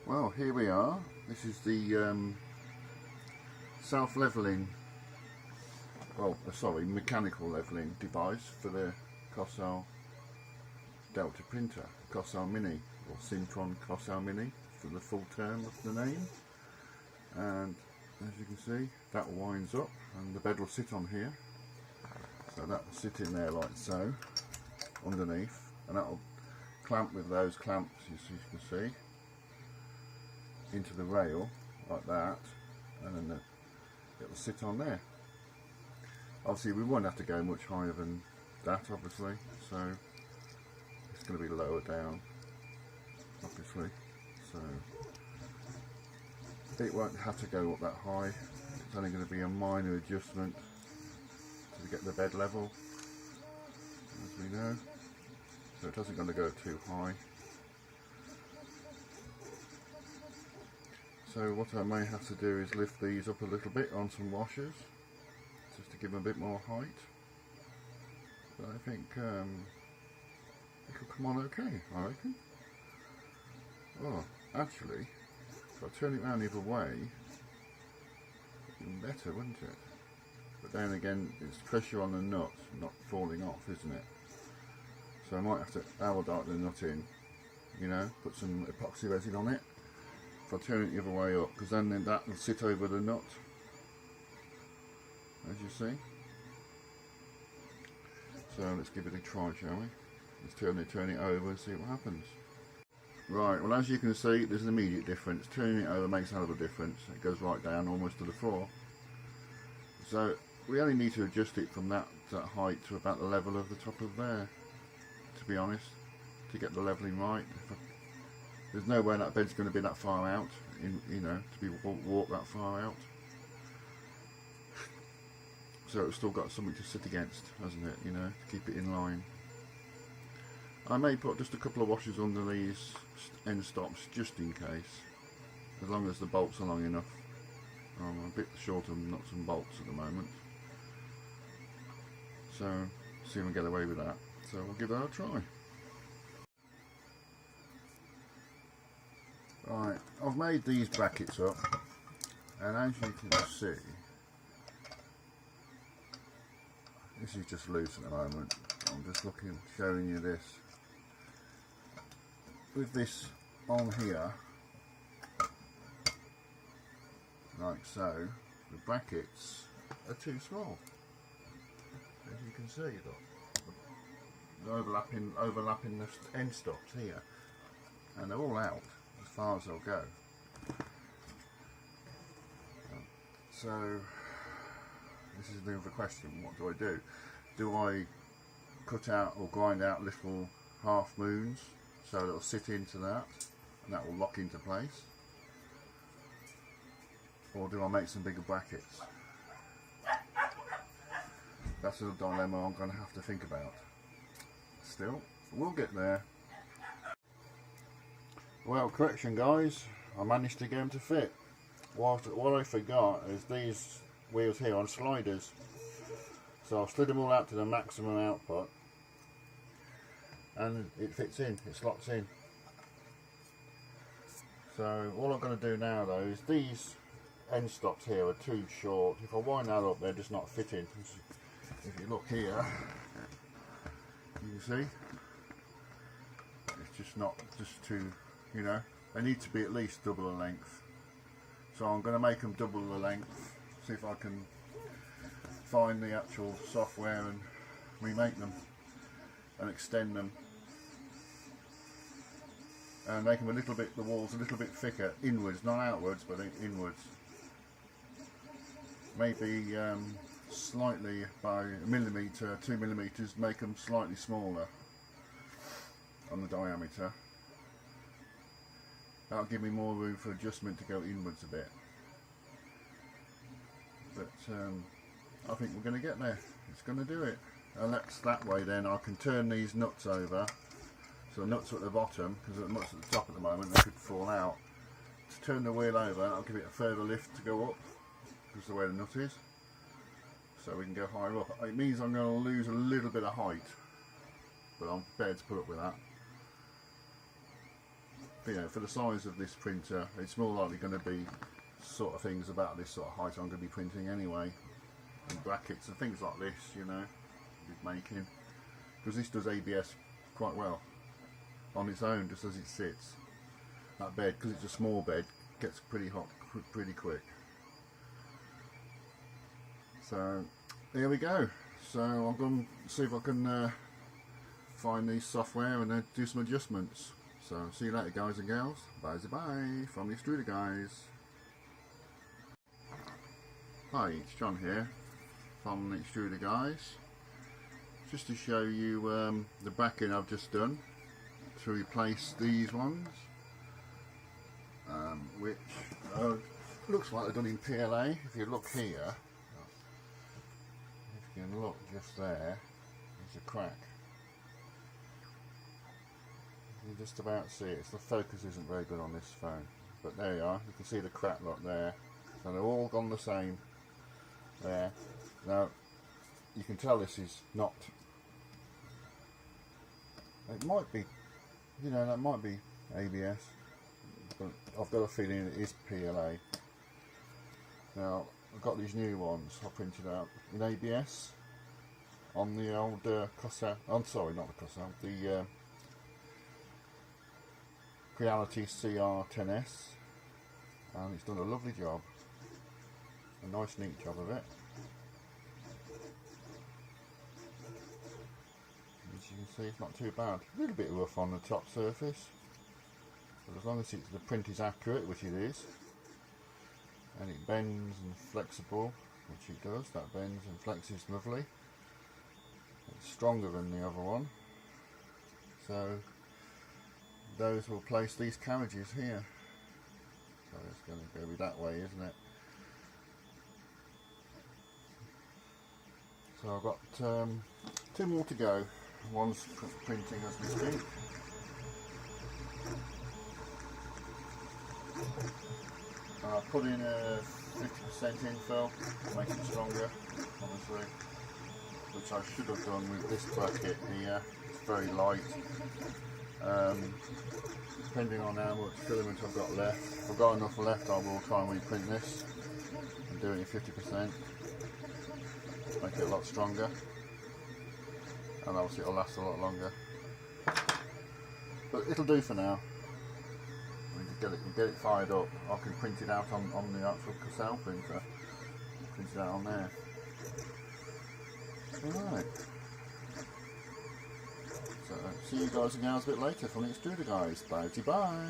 Well, here we are. This is the self-leveling, mechanical leveling device for the Kossel Delta printer, Kossel Mini, or Sintron Kossel Mini for the full term of the name. And as you can see, that winds up and the bed will sit on here. So that will sit in there like so, underneath, and that will clamp with those clamps, as you can see, into the rail like that, and then it will sit on there. Obviously we won't have to go much higher than that, obviously, so it's going to be lower down, obviously, so it won't have to go up that high. It's only going to be a minor adjustment to get the bed level, as we know, so it doesn't going to go too high. So what I may have to do is lift these up a little bit on some washers, just to give them a bit more height. But I think it'll come on okay, I reckon. Oh, actually, if I turn it around the other way, even better, wouldn't it? But then again, it's pressure on the nut, not falling off, isn't it? So I might have to dart the nut in, you know, put some epoxy resin on it. If I turn it the other way up, because then that will sit over the nut, as you see. So let's give it a try, shall we? Let's turn it over and see what happens. Right, well, as you can see, there's an immediate difference. Turning it over makes a hell of a difference. It goes right down almost to the floor. So we only need to adjust it from that height to about the level of the top of there, to be honest, to get the leveling right. There's no way that bed's going to be that far out, you know, to be walk that far out. So it's still got something to sit against, hasn't it, you know, to keep it in line. I may put just a couple of washers under these end stops just in case, as long as the bolts are long enough. I'm a bit short of nuts and bolts at the moment, so see if we can get away with that. So we'll give that a try. Right, I've made these brackets up, and as you can see, this is just loose at the moment. I'm just showing you this. With this on here, like so, the brackets are too small. As you can see, look, they're overlapping the end stops here, and they're all out as far as they'll go. So this is a bit of a question. What do I do? Do I cut out or grind out little half moons so it'll sit into that and that will lock into place? Or do I make some bigger brackets? That's a dilemma I'm going to have to think about. Still, we'll get there. Well, correction guys, I managed to get them to fit. What I forgot is these wheels here on sliders. So I've slid them all out to the maximum output, and it fits in, it slots in. So all I'm going to do now though is these end stops here are too short. If I wind that up, they're just not fitting. If you look here, you can see it's just too, you know, they need to be at least double the length. So I'm going to make them double the length, see if I can find the actual software and remake them and extend them and make them a little bit, the walls a little bit thicker inwards, not outwards but inwards. Maybe slightly by a millimetre, 2 millimetres, make them slightly smaller on the diameter. That'll give me more room for adjustment to go inwards a bit. But I think we're going to get there. It's going to do it. And that's that way then I can turn these nuts over. So the nuts are at the bottom, because the nuts at the top at the moment, they could fall out. To turn the wheel over, I'll give it a further lift to go up, because of the way the nut is. So we can go higher up. It means I'm going to lose a little bit of height, but I'm prepared to put up with that. you know, for the size of this printer, it's more likely going to be sort of things about this sort of height I'm going to be printing anyway, and brackets and things like this, you know, making, because this does ABS quite well on its own, just as it sits. That bed, because it's a small bed, gets pretty hot pretty quick. So here we go. So I'm going to see if I can find the software and then do some adjustments. So see you later, guys and gals. Bye bye from the Extruder Guys. Hi, it's John here from the Extruder Guys. Just to show you the backing I've just done to replace these ones, which looks like they're done in PLA. If you look here, if you can look just there, there's a crack. You can just about see it. The focus isn't very good on this phone, but there you are. You can see the crack lot there. So they're all gone the same there. Now you can tell this is not. It might be, you know, that might be ABS, but I've got a feeling it is PLA. Now I've got these new ones I printed out in ABS on the old Kossel. I'm sorry, not the Kossel. The creality CR10S, and it's done a lovely job, a nice neat job of it. As you can see, it's not too bad. A little bit rough on the top surface, but as long as the print is accurate, which it is, and it bends and flexible, which it does, that bends and flexes lovely. It's stronger than the other one, so those will place these carriages here. So it's going to go that way, isn't it? So I've got 2 more to go. One's printing as we speak. I put in a 50% infill to make it stronger, obviously, which I should have done with this bracket here. It's very light. Depending on how much filament I've got left. If I've got enough left, I will try and reprint this and do it in 50%. Make it a lot stronger, and obviously it'll last a lot longer. But it'll do for now. We can get it fired up. I can print it out on the actual Kossel printer. Print it out on there. Alright. So see you guys and gals a bit later from the Extruder Guys. Bye bye.